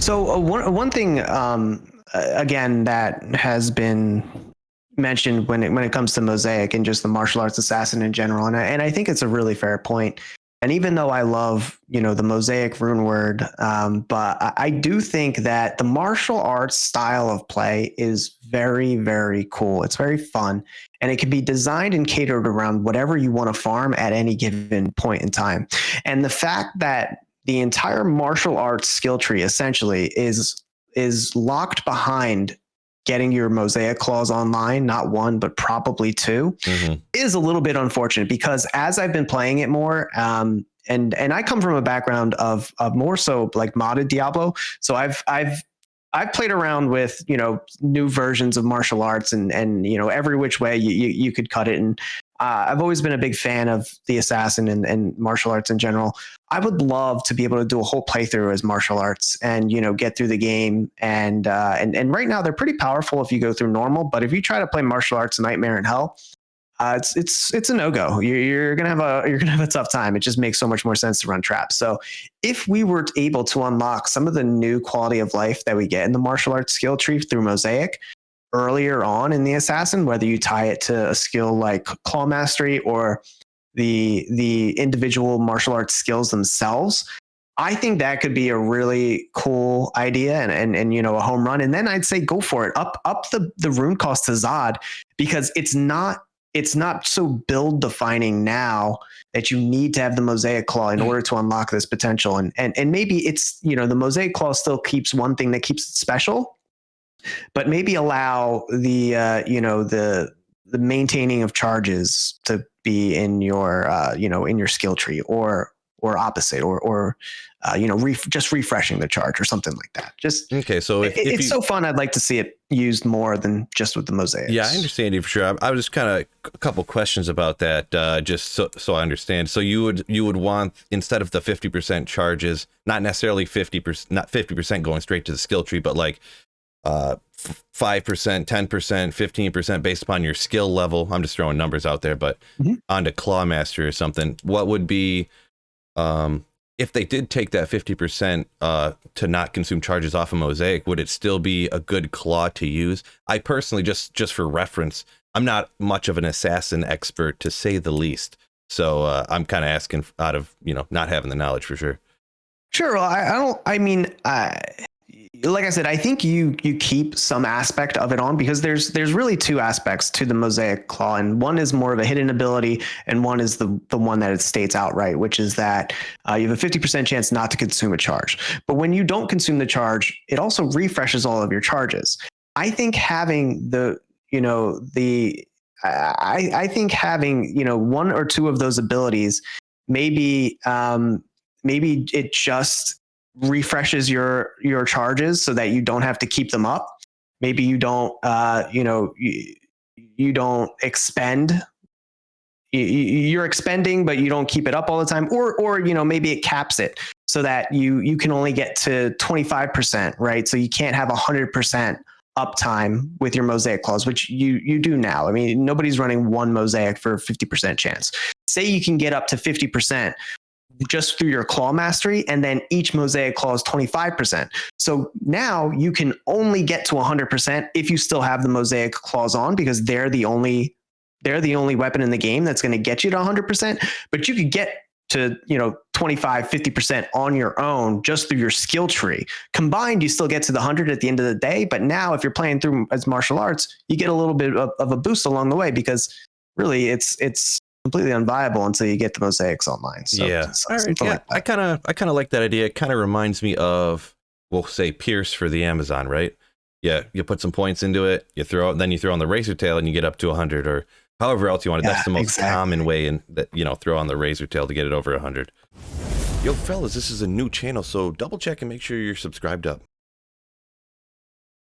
So one thing again that has been mentioned when it comes to Mosaic and just the martial arts assassin in general, and I think it's a really fair point. And even though I love the Mosaic rune word, but I do think that the martial arts style of play is very, very cool. It's very fun, and it can be designed and catered around whatever you want to farm at any given point in time. And the fact that the entire martial arts skill tree essentially is locked behind getting your Mosaic claws online, not one, but probably two, is a little bit unfortunate because as I've been playing it more, and I come from a background of more so like modded Diablo. So I've played around with, new versions of martial arts and every which way you could cut it. And I've always been a big fan of the assassin and martial arts in general. I would love to be able to do a whole playthrough as martial arts and, get through the game. And right now they're pretty powerful if you go through normal, but if you try to play martial arts Nightmare in Hell, it's a no-go. You're gonna have a tough time. It just makes so much more sense to run traps. So if we were able to unlock some of the new quality of life that we get in the martial arts skill tree through Mosaic earlier on in the assassin, whether you tie it to a skill like claw mastery or the individual martial arts skills themselves, I think that could be a really cool idea and a home run. And then I'd say go for it. Up the rune cost to Zod, because it's not so build defining now that you need to have the Mosaic Claw in order to unlock this potential. And maybe it's, the Mosaic Claw still keeps one thing that keeps it special, but maybe allow the maintaining of charges to be in your, in your skill tree or opposite or just refreshing the charge or something like that. Just okay. So it's so fun. I'd like to see it used more than just with the mosaics. Yeah, I understand you for sure. I was just kind of a couple questions about that, just so I understand. So you would want, instead of the 50% charges, not necessarily 50%, not 50% going straight to the skill tree, but like 5%, 10%, 15% based upon your skill level. I'm just throwing numbers out there, but onto Claw Master or something. What would be if they did take that 50% to not consume charges off of Mosaic, would it still be a good claw to use? I personally, just for reference, I'm not much of an assassin expert, to say the least. So I'm kind of asking out of, not having the knowledge for sure. Sure. Well, like I said, I think you keep some aspect of it on because there's really two aspects to the Mosaic Claw, and one is more of a hidden ability, and one is the one that it states outright, which is that you have a 50% chance not to consume a charge. But when you don't consume the charge, it also refreshes all of your charges. I think having I think having one or two of those abilities, maybe it just refreshes your charges so that you don't have to keep them up. Maybe you don't you don't expend, you're expending but you don't keep it up all the time, or maybe it caps it so that you can only get to 25%, right? So you can't have 100% uptime with your Mosaic claws, which you do now. I mean, nobody's running one Mosaic for 50% chance. Say you can get up to 50% just through your claw mastery, and then each Mosaic claw is 25%. So now you can only get to 100% if you still have the Mosaic claws on, because they're the only weapon in the game that's going to get you to 100%. But you could get to 25, 50% on your own just through your skill tree. Combined, you still get to the 100 at the end of the day. But now if you're playing through as martial arts, you get a little bit of a boost along the way, because really it's completely unviable until you get the mosaics online. So yeah, like I kind of like that idea. It kind of reminds me of, we'll say, Pierce for the Amazon, right? Yeah, you put some points into it, then you throw on the razor tail and you get up to 100, or however else you want it. That's the most common way, in that throw on the razor tail to get it over 100. Yo fellas, this is a new channel, so double check and make sure you're subscribed up.